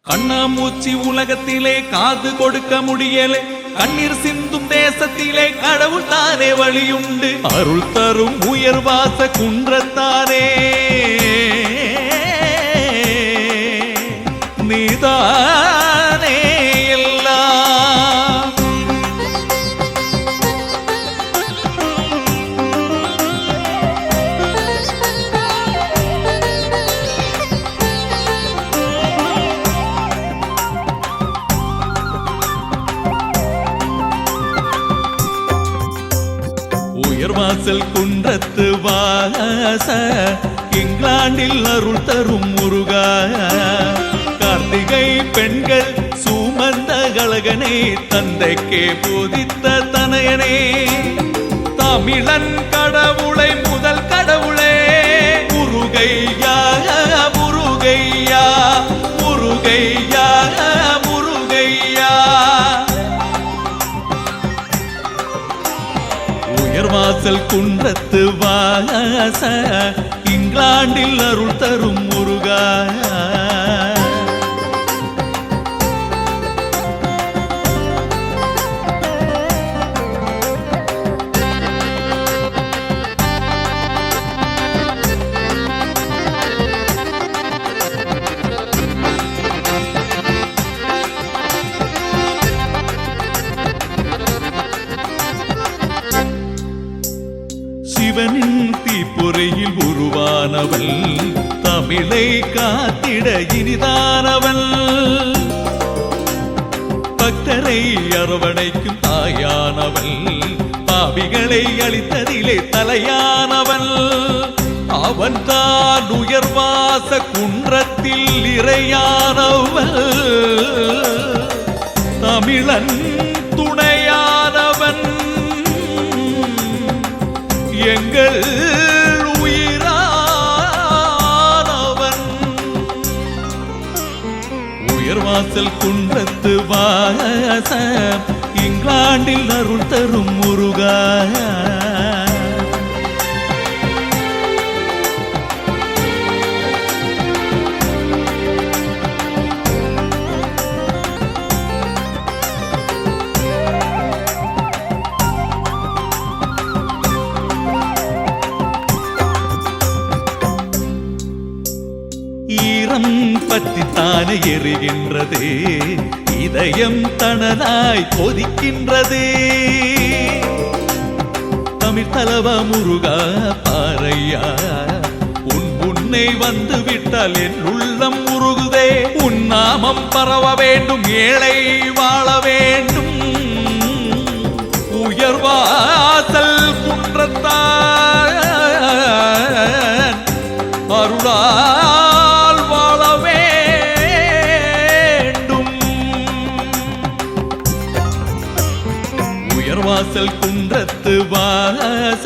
கண்ணாமூச்சி உலகத்திலே காது கொடுக்க முடியலே, கண்ணீர் சிந்தும் தேசத்திலே கடவுள் தானே வழியுண்டு. அருள் தரும் உயர்வாச குன்றத்தானே நீதானே எல்லாம். உயர்வாசல் குன்றத்து வாச இங்கிலாந்தில் அருள் தரும் முருகா. கார்த்திகை பெண்கள் சுமந்த கழகனே, தந்தைக்கே போதித்த தனையனே, தமிழன் கடவுளை முதல் கடவுளே முருகையா முருகையா முருகையா முருகையா. உயர்வாசல் குன்றத்து வாச இங்கிலாந்தில் அருள் தரும் முருகா. சிவனின் தீப்பொறையில் உருவானவள், தமிழை காத்திட இனிதானவள், பக்தரை அரவணைக்கும் தாயானவள், பாவிகளை அளித்ததிலே தலையானவள். அவன் தான் உயர்வாச குன்றத்தில் இறையானவள், தமிழன் துணையானவன், எங்கள் உயிரானவன். உயர்வாசல் குன்றத்து வாச இங்கிலாந்தில் அருள் தரும் முருகா. ஈரம் பற்றித்தானே எரிகின்றது, இதயம் தணலாய் கொதிக்கின்றது. தமிழ் தலவ முருகா பாறையா, உன் முன்னே வந்து விட்டால் என் உள்ளம் உருகுதே. உன் நாமம் பரவ வேண்டும், ஏழை வாழ வேண்டும். உயர்வாசல் குன்றத்தான் அருளால் வாழ வேண்டும். உயர்வாசல் குன்றத்து வாச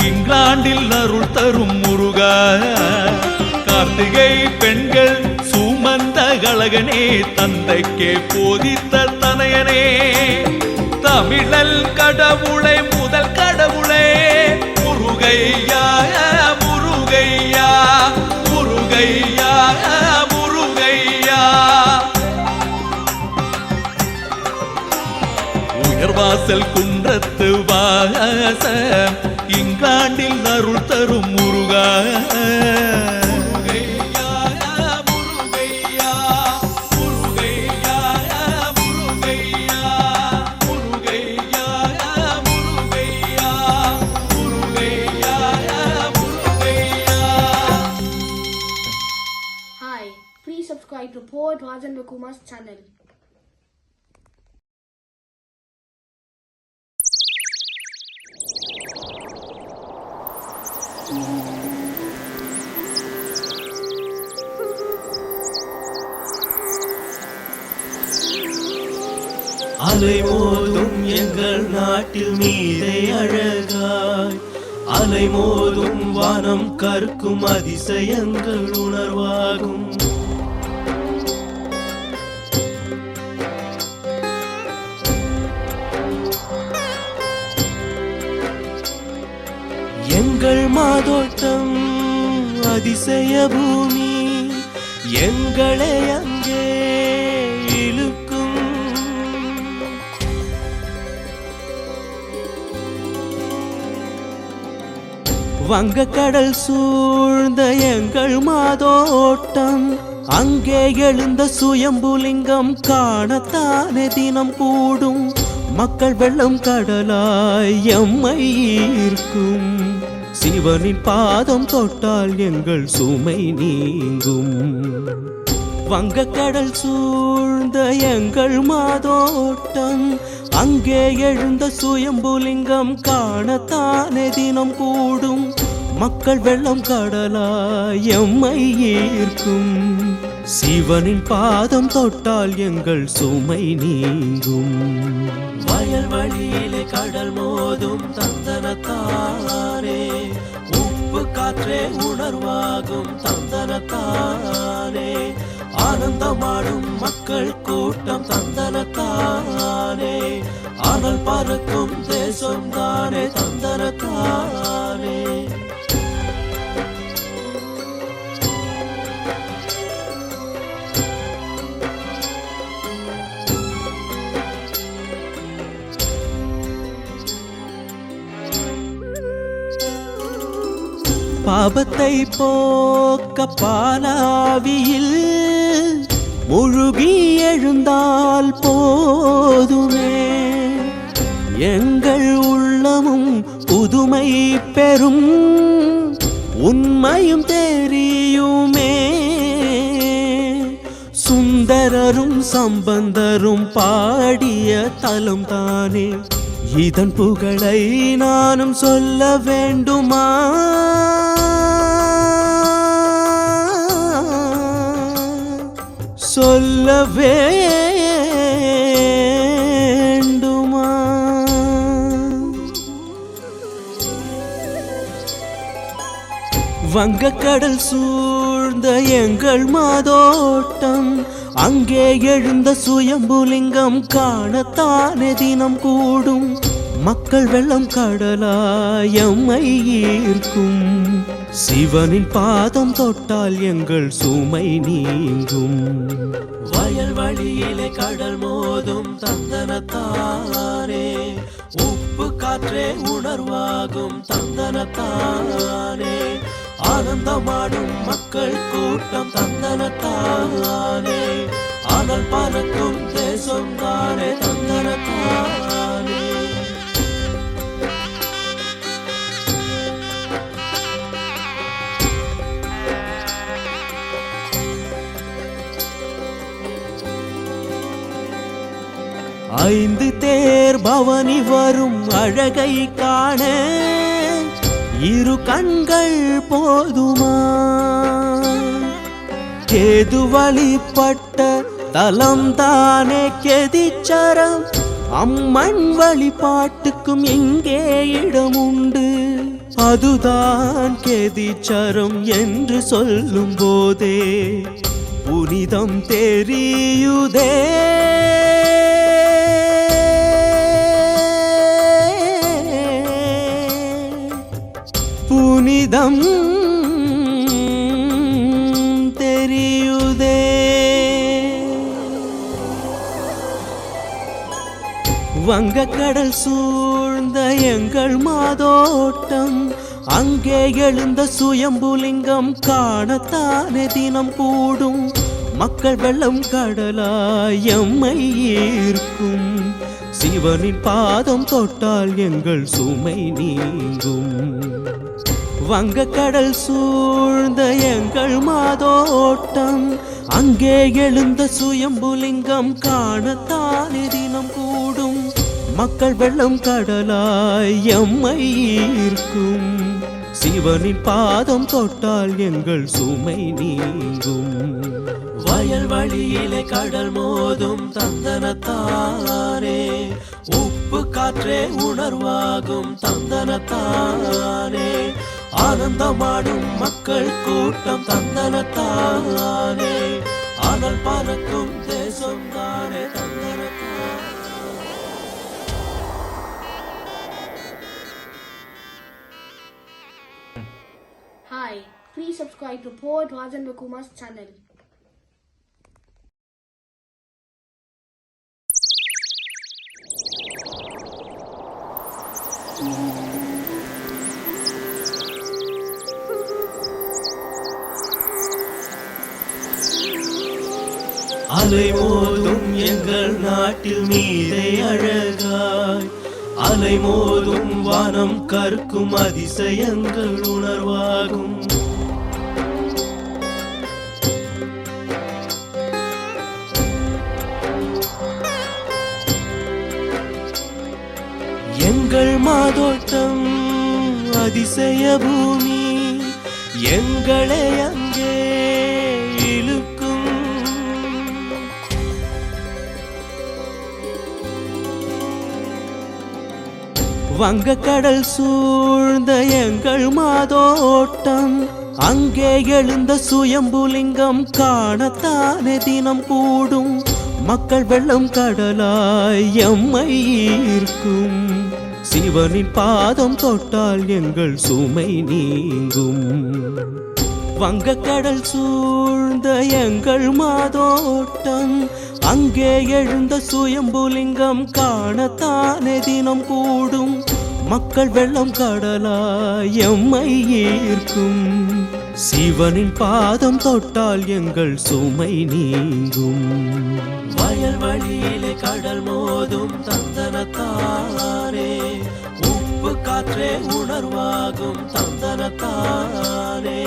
இங்கிலாந்தில் அருள் தரும் முருகா. கார்த்திகை பெண்கள் சுமந்த கழகனே, தந்தைக்கே போதித்த தனையனே, தமிழல் கடவுளை முதல் கடவுளே முருகையா முருகையா முருகையா முருகையா. உயர்வாசல் குன்றத்து வாச இங்கிலாந்தில் அருள் தரும் முருகா. Please subscribe to Poet Rajendra Kumar's channel. அலைமோதும் எங்கள் நாட்டில் நீரை அழகாய், அலைமோதும் வானம் கற்கும் அதிசயங்கள் உணர்வாகும். எங்கள் மாதோட்டம் அதிசய பூமி, எங்களை அங்கே இழுக்கும். வங்கக்கடல் சூழ்ந்த எங்கள் மாதோட்டம், அங்கே எழுந்த சுயம்புலிங்கம் காணத்தானே தினம் கூடும். மக்கள் வெள்ளம் கடலாய் எம்மை ஈர்க்கும். சிவனின் பாதம் தொட்டால் எங்கள் சுமை நீங்கும். வங்கக்கடல் சூழ்ந்த எங்கள் மாதோட்டம், அங்கே எழுந்த சுயம்புலிங்கம் காணத்தானே தினம் கூடும். மக்கள் வெள்ளம் கடலாய் எம்மை ஈர்க்கும். சிவனின் பாதம் தொட்டால் எங்கள் சுமை நீங்கும். வயல் வழியிலே கடல் மோதும் தந்தனத்தானே, உப்பு காற்றே உணர்வாகும் தந்தனத்தானே, ஆனந்தமாடும் மக்கள் கூட்டம் தந்தனத்தானே, அனல் பறக்கும் தேசம் தானே தந்தனத்தானே. பாபத்தை போக்க பாலாவியில் முழுகி எழுந்தால் போதுமே, எங்கள் உள்ளமும் புதுமை பெறும் உண்மையும் தெரியுமே. சுந்தரரும் சம்பந்தரும் பாடிய தலம் தானே, இதன் புகழை நானும் சொல்ல வேண்டுமா? சொல்ல வேண்டுமா? வங்கக்கடல் சூழ்ந்த எங்கள் மாதோட்டம், அங்கே எழுந்த சுயம்புலிங்கம் காணத்தானே தினம் கூடும். மக்கள் வெள்ளம் கடலாய் எம்மை ஈர்க்கும். சிவனின் பாதம் தொட்டால் எங்கள் சுமை நீங்கும். வயல் வழியிலே கடல் மோதும் தந்தனத்தானே, உப்பு காற்றே உணர்வாகும் தந்தனத்தானே, ஆனந்தமாடும் மக்கள் கூட்டம் தந்தனத்தானே, அனல் பறக்கும் தேசம் தானே தந்தனத்தானே. ஐந்து தேர் பவனி வரும் அழகை காண இரு கண்கள் போதுமா? கேது வழிபட்ட தலம் தானே கெதிச்சரம், அம்மன் வழிபாட்டுக்கும் இங்கே இடம் உண்டு. அதுதான் கெதிச்சரம் என்று சொல்லும் போதே புனிதம் தெரியுதே. புனிதம் தெரியுதே. வங்கக்கடல் சூழ்ந்த எங்கள் மாதோட்டம், அங்கே எழுந்த சுயம்புலிங்கம் காணத்தானே தினம் கூடும். மக்கள் வெள்ளம் கடலாய் எம்மை ஈர்க்கும். சிவனின் பாதம் தொட்டால் எங்கள் சுமை நீங்கும். வங்கக்கடல் சூழ்ந்த எங்கள் மாதோட்டம், அங்கே எழுந்த சுயம்புலிங்கம் காணத்தானே தினம் கூடும். மக்கள் வெள்ளம் கடலாய் எம்மை ஈர்க்கும். சிவனின் பாதம் தொட்டால் எங்கள் சுமை நீங்கும். வயல் வழியிலே கடல் மோதும் தந்தனத்தானே, உப்பு காற்றே உணர்வாகும் தந்தனத்தானே, ஆனந்தமாடும் மக்கள் கூட்டம் தந்தனத்தானே, அனல் பறக்கும் தேசம் தானே தந்தனத்தானே. Hi, please subscribe to Poet Rajan Kumar's channel. அலைமோதும் எங்கள் நாட்டில் நீரை அழகாய், அலைமோதும் வானம் கற்கும் அதிசயங்கள் உணர்வாகும். எங்கள் மாதோட்டம் அதிசய பூமி, எங்களை அங்கே இழுக்கும். வங்கக்கடல் சூழ்ந்த எங்கள் மாதோட்டம், அங்கே எழுந்த சுயம்புலிங்கம் காணத்தானே தினம் கூடும். மக்கள் வெள்ளம் கடலாய் எம்மை ஈர்க்கும். சிவனின் பாதம் தொட்டால் எங்கள் சுமை நீங்கும். வங்கக்கடல் சூழ்ந்த எங்கள் மாதோட்டம், அங்கே எழுந்த சுயம்புலிங்கம் காணத்தானே தினம் கூடும். மக்கள் வெள்ளம் கடலாய் எம்மை ஈர்க்கும். சிவனின் பாதம் தொட்டால் எங்கள் சுமை நீங்கும். வயல் வழியிலே கடல் மோதும் தந்தனத்தானே, உப்பு காற்றே உணர்வாகும் தந்தனத்தானே.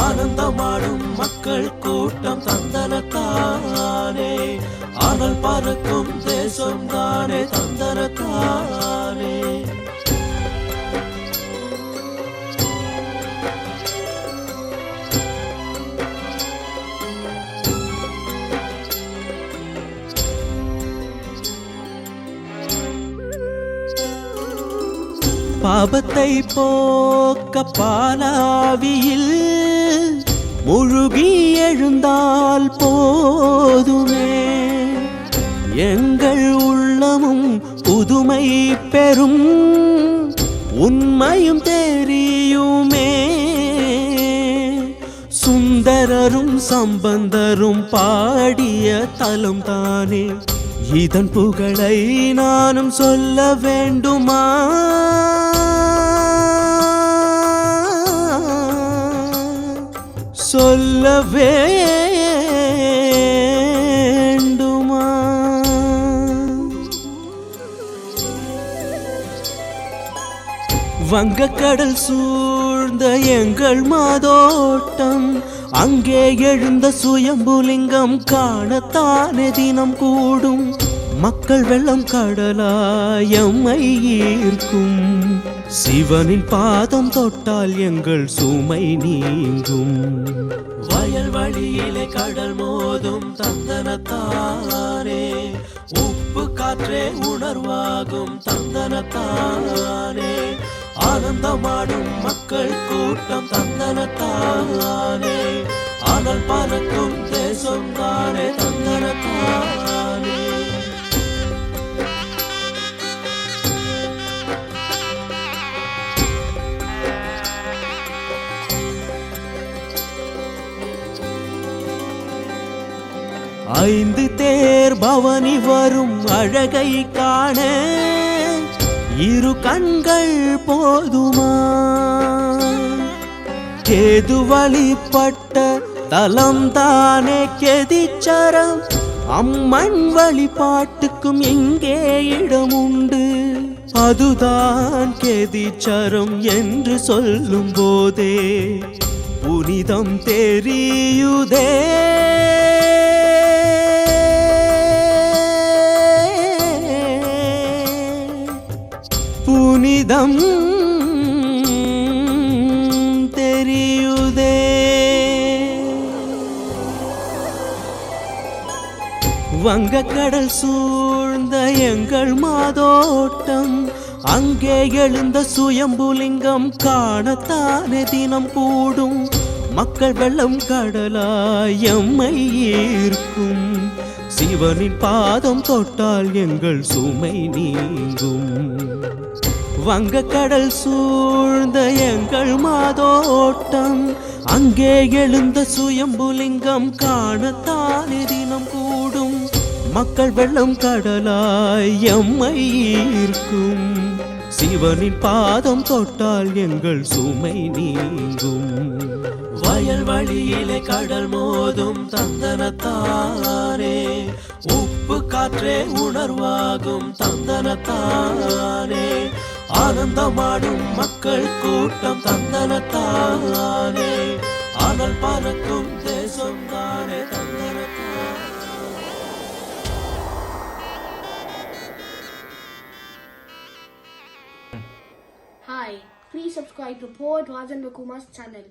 ஆனந்தமாடும் மக்கள் கூட்டம் தந்தனத்தானே, அனல் பறக்கும் தேசம் தானே தந்தனத்தானே. பாபத்தை போக்க பாலாவியில் முழுகி எழுந்தால் போதுமே, எங்கள் உள்ளமும் புதுமை பெறும் உண்மையும் தெரியுமே. சுந்தரரும் சம்பந்தரும் பாடிய தலம் தானே, இதன் புகழை நானும் சொல்ல வேண்டுமா? சொல்ல வேண்டுமா? வங்கக்கடல் சூழ்ந்த எங்கள் மாதோட்டம், அங்கே எழுந்த சுயம்புலிங்கம் காணத்தானே தினம் கூடும். மக்கள் வெள்ளம் கடலாய் எம்மை ஈர்க்கும். சிவனின் பாதம் தொட்டால் எங்கள் சுமை நீங்கும். வயல் வழியிலே கடல் மோதும் தந்தனத்தானே, உப்பு காற்றே உணர்வாகும் தந்தனத்தானே. ஆனந்தமாடும் மக்கள் கூட்டம் தந்தனத்தானே, அனல் பறக்கும் தேசம் தானே தந்தனத்தானே. ஐந்து தேர் பவனி வரும் அழகை காண இரு கண்கள் போதுமா? கேது வழிபட்ட தலம் தானே கெதிச்சரம். அம்மன் வழிபாட்டுக்கும் இங்கே இடம் உண்டு. அதுதான் கெதிச்சரம் என்று சொல்லும் போதே புனிதம் தெரியுதே. புனிதம் தெரியுதே. வங்கக்கடல் சூழ்ந்த எங்கள் மாதோட்டம், அங்கே எழுந்த சுயம்புலிங்கம் காணத்தானே தினம் கூடும். மக்கள் வெள்ளம் கடலாய் எம்மை ஈர்க்கும். சிவனின் பாதம் தொட்டால் எங்கள் சுமை நீங்கும். வங்கக்கடல் சூழ்ந்த எங்கள் மாதோட்டம், அங்கே எழுந்த சுயம்புலிங்கம் காணத்தானே தினம் கூடும். மக்கள் வெள்ளம் கடலாய் எம்மை ஈர்க்கும். சிவனின் பாதம் தொட்டால் எங்கள் சுமை நீங்கும். வயல் வழியிலே கடல் மோதும் தந்தனத்தானே, உப்பு காற்றே உணர்வாகும் தந்தனத்தானே, ஆனந்தமாடும் மக்கள் கூட்டம் தந்தனத்தானே, அனல் பறக்கும் தேசம் தானே தந்தனத்தானே. Hi, please subscribe to Poet Rajendra Kumar's channel.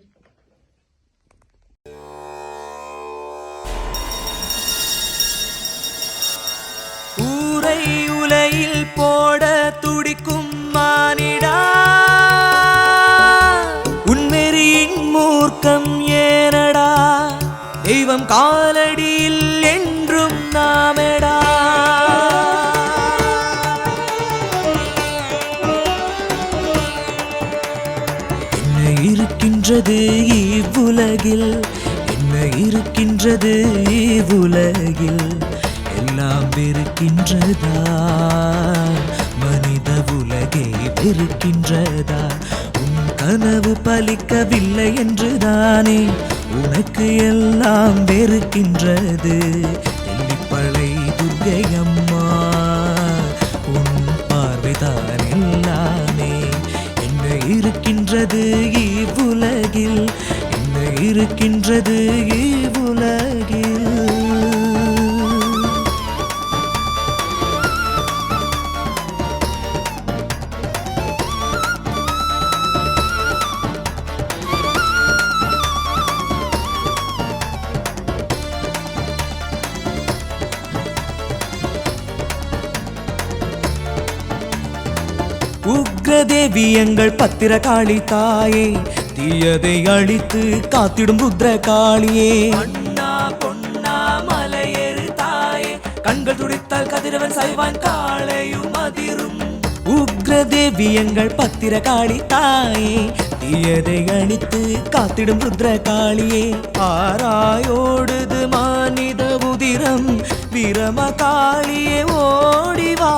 ஊரை உலையில் போட துடிக்கும் மானிடா, உன்மெறியின் மூர்க்கம் ஏனடா, தெய்வம் காலடியில் என்றும் நாமெடா. என்ன இருக்கின்றது இவ்வுலகில், என்ன இருக்கின்றது இவ்வுலகில், எல்லாம் வெறுக்கின்றதா, மனித உலகை வெறுக்கின்றதா, உன் கனவு பலிக்கவில்லை என்றுதானே உனக்கு எல்லாம் வெறுக்கின்றது. தெல்லிப்பளை துர்க்கை அம்மா, உன் பார்வைதான் எல்லாமே. என்ன இருக்கின்றது இவ்வுலகில், என்ன இருக்கின்றது இவ்வுலகில். உக்ரதேவி எங்கள் பத்திரகாளி தாயே, தீயதை அழித்து காத்திடும் ருத்ரகாளியே. அண்ணா பொன்னா மலையேறு தாயே, கண்கள் துடித்தால் கதிரவன் செய்வான் காளையும் அதிரும். உக்ரதேவி எங்கள் பத்திரகாளி தாயே, தீயதை அழித்து காத்திடும் ருத்ரகாளியே. ஆராயோடுது மானித உதிரம், வீரமகாளியே ஓடிவா.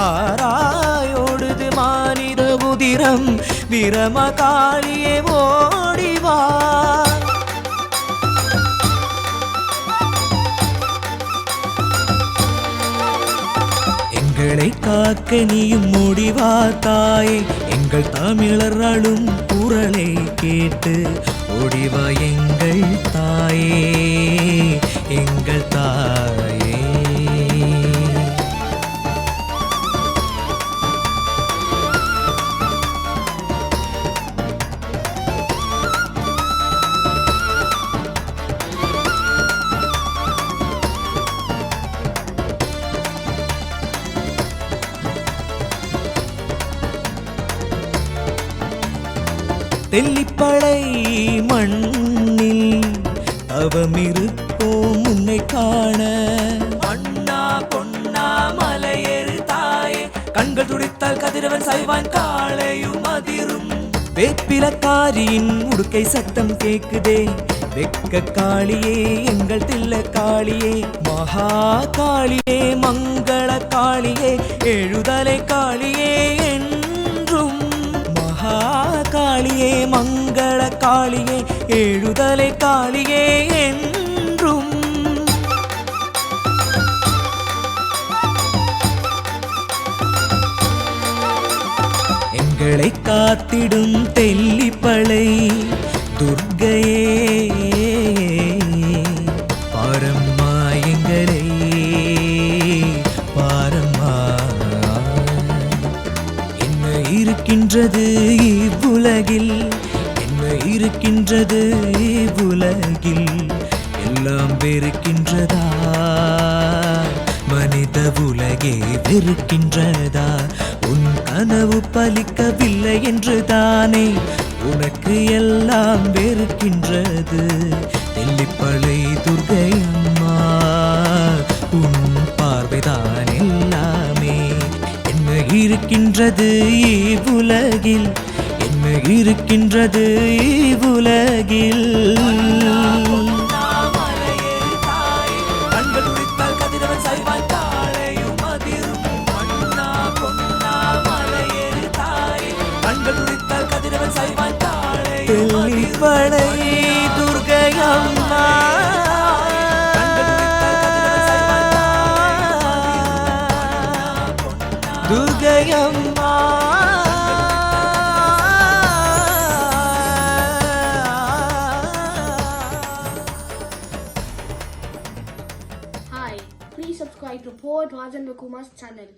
ஆராயோடுது மானிட உதிரம், வீரமகாளியே ஓடிவா. எங்களை காக்க நீயும் ஓடிவா தாயே, எங்கள் தமிழர் அழும் குரலை கேட்டு ஓடிவா எங்கள் தாயே, எங்கள் தாயே. தெல்லிப்பளை மண்ணில் தவமிருப்போம் உன்னை காண. அண்ணா பொன்னா மலையேறு தாயே, கண்கள் துடித்தால் கதிரவன் செய்வான் காளையும் அதிரும். வேப்பிலக்காரியின் உடுக்கை சத்தம் கேக்குதே, வெக்க காளியே எங்கள் தில்ல காளியே. மகா காளியே மங்கள காளியே, எழுதலை காளியே என்றும். மகா காளியே மங்கள காளியே, எழுதலை காளியே என்றும். எங்களை காத்திடும் தெல்லிப்பளை துர்க்கையே, பாரம்மா எங்களை பாரம்மா. என்ன இருக்கின்றது இவ்வுலகில், என்ன இருக்கின்றது இவ்வுலகில், எல்லாம் வெறுக்கின்றதா, மனித உலகே வெறுக்கின்றதா, உன் கனவு பலிக்கவில்லை என்றுதானே உனக்கு எல்லாம் வெறுக்கின்றது. தெல்லிப்பளை துர்க்கை அம்மா, உன் பார்வைதான் எல்லாமே. என்ன இருக்கின்றது இவ்வுலகில், என்ன இருக்கின்றது இவ்வுலகில். கண்கள் துடித்தால் கதிரவன் செய்வான் காளையும் அதிரும். அண்ணா பொன்னா மலையேறு இவளை துர்கையம்மா துர்கையம்மா Hi, please subscribe to Poet Rajan Vakuma's channel.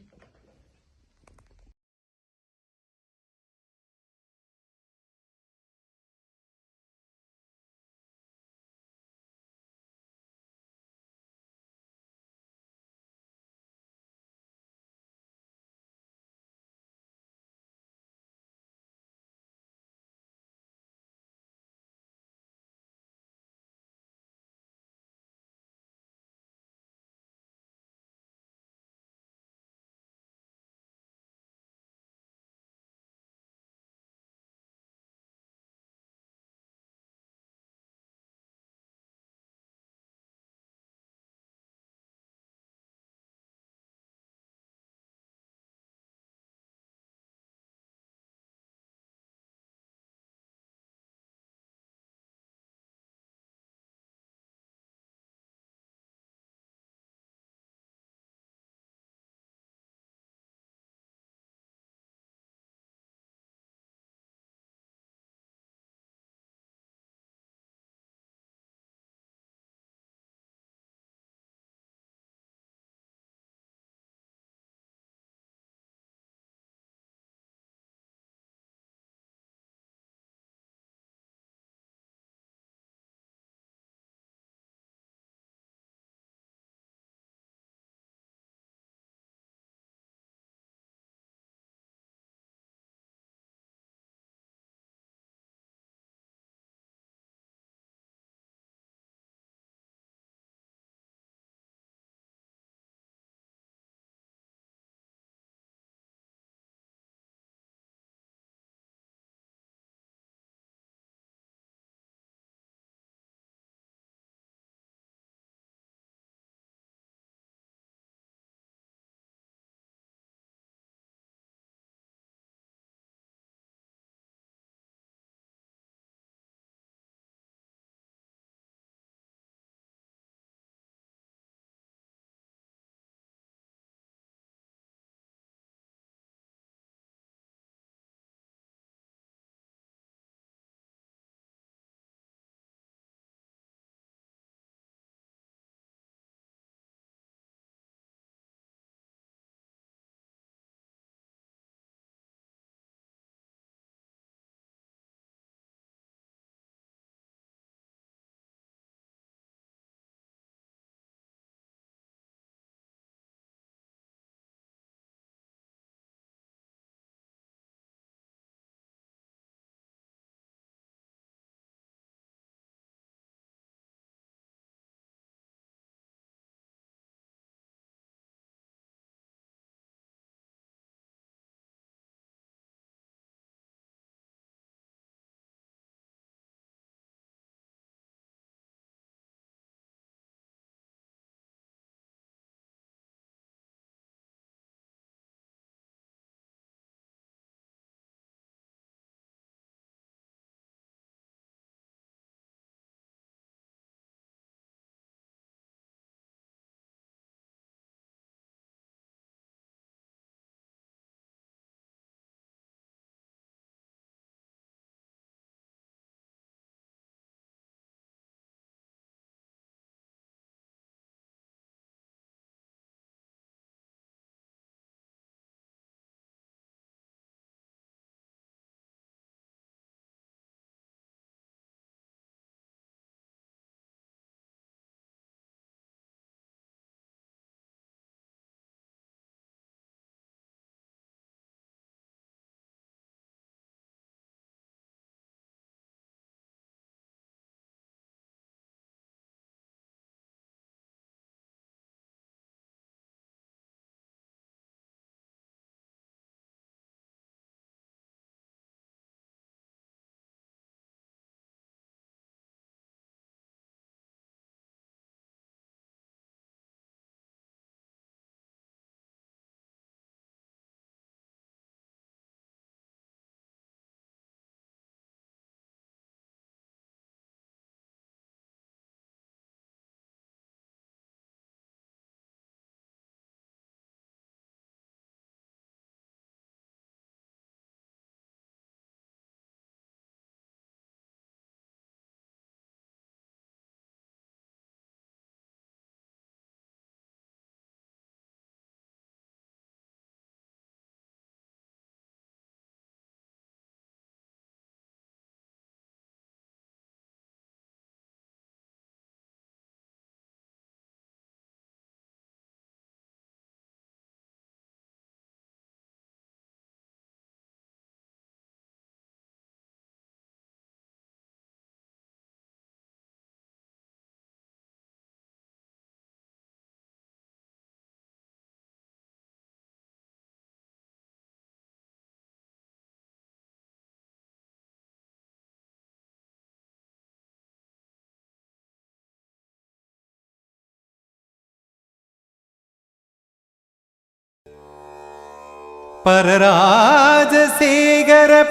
Pararajasekara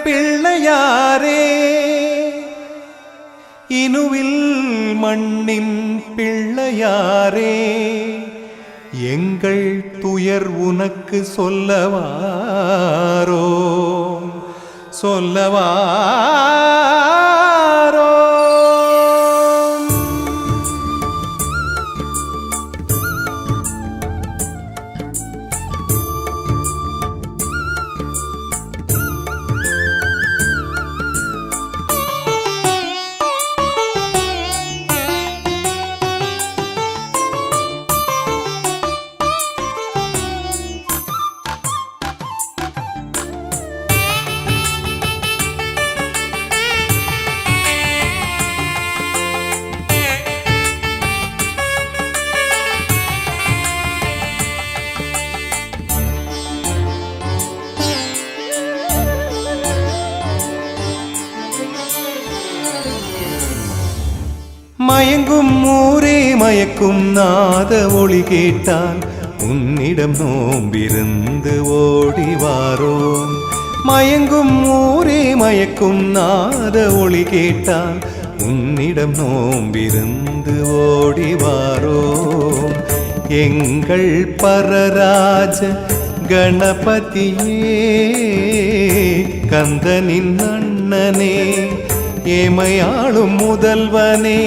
பிள்ளையாரே, Inuvil மண்ணின் பிள்ளையாரே, எங்கள் துயர் உனக்கு சொல்லவாரோ சொல்லவாரோ. மயங்கும் ஊரே மயக்கும் நாத ஒளி கேட்டால் உன்னிடம் நோம்பிருந்து ஓடிவாரோம். மயங்கும் ஊரே மயக்கும் நாத ஒளி கேட்டால் உன்னிடம் நோம்பிருந்து ஓடிவாரோம். எங்கள் பரராஜ கணபதியே, கந்தனின் அண்ணனே, ஏமையாளும் முதல்வனே,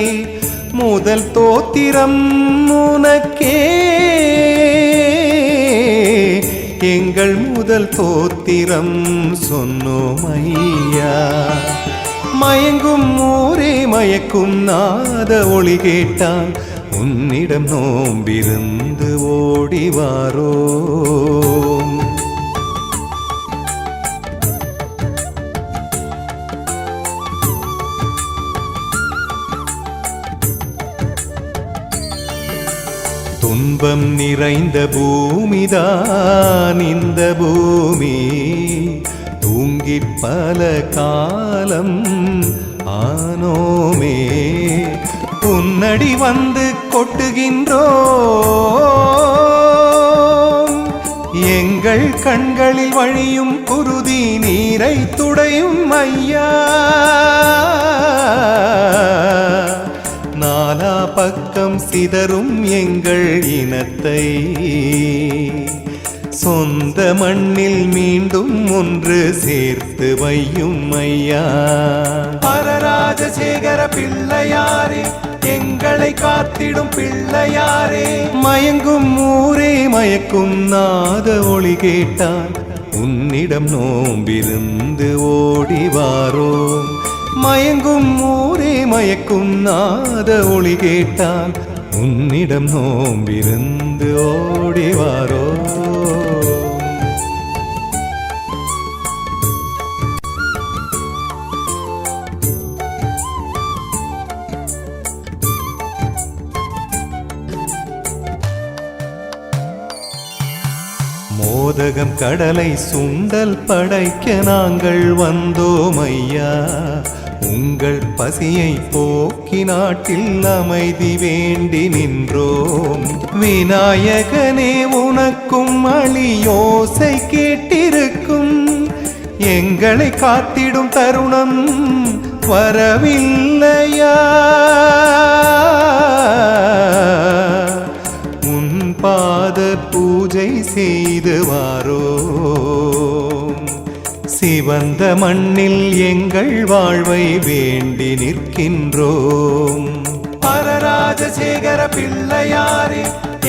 முதல் தோத்திரம் உனக்கே, எங்கள் முதல் தோத்திரம் சொன்னோம் ஐயா. மயங்கும் ஊரே மயக்கும் நாத ஒளி கேட்டால் உன்னிடம் நோம்பிருந்து ஓடிவாரோம். துன்பம் நிறைந்த பூமிதான் இந்த பூமி, தூங்கி பல காலம் ஆனோமே. உன்னடி வந்து கொட்டுகின்றோம், எங்கள் கண்களில் வழியும் குருதி நீரை துடையும் ஐயா. நாலா பக்கம் சிதறும் எங்கள் இனத்தை சொந்த மண்ணில் மீண்டும் ஒன்று சேர்த்து வையும் ஐயா. பரராஜசேகர பிள்ளையாரே, எங்களை காத்திடும் பிள்ளையாரே, மயங்கும் ஊரே மயக்கும் நாத ஒளி கேட்டால் உன்னிடம் நோம்பிருந்து ஓடிவாரோம். மயங்கும் ஊரே மயக்கும் நாத ஒளி கேட்டால் உன்னிடம் நோம்பிருந்து ஓடிவாரோ. மோதகம் கடலை சுண்டல் படைக்க நாங்கள் வந்தோம் ஐயா. உங்கள் பசியை போக்கி நாட்டில் அமைதி வேண்டி நின்றோம். விநாயகனே, உனக்கும் அழியோசை கேட்டிருக்கும், எங்களை காத்திடும் தருணம் வரவில்லையா. உன் பாத பூஜை செய்து வாரோம். சிவந்த மண்ணில் எங்கள் வாழ்வை வேண்டி நிற்கின்றோம். பரராஜசேகர பிள்ளையாரே,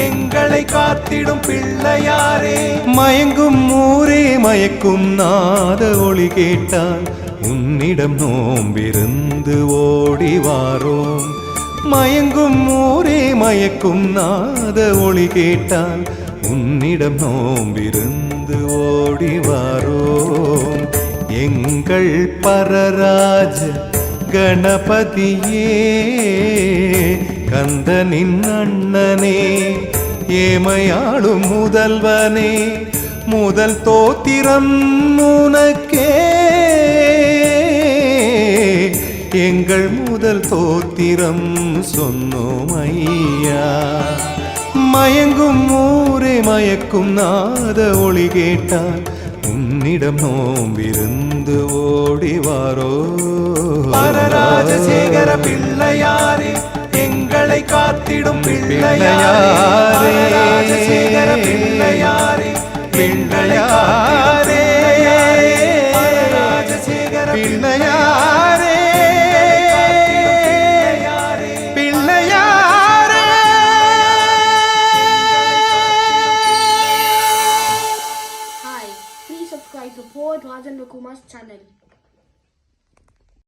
எங்களை காத்திடும் பிள்ளையாரே, மயங்கும் ஊரே மயக்கும் நாத ஒளி கேட்டால் உன்னிடம் நோம்பிருந்து ஓடிவாரோம். மயங்கும் ஊரே மயக்கும் நாத ஒளி கேட்டால் உன்னிடம் நோம்பிருந்து ஓடிவாரோம். எங்கள் பரராஜ கணபதியே, கந்தனின் அண்ணனே, ஏமையாளும் முதல்வனே, முதல் தோத்திரம் உனக்கே, எங்கள் முதல் தோத்திரம் சொன்னோம் ஐயா. மயங்கும் ஊரே மயக்கும் நாத ஒளி கேட்டால் உன்னிடம் நோம்பிருந்து ஓடிவாரோ பரராஜசேகர பிள்ளையாரே எங்களை காத்திடும் பிள்ளையாரே பிள்ளையாரே. பரராஜசேகர பிள்ளையாரே எங்களை காத்திடும்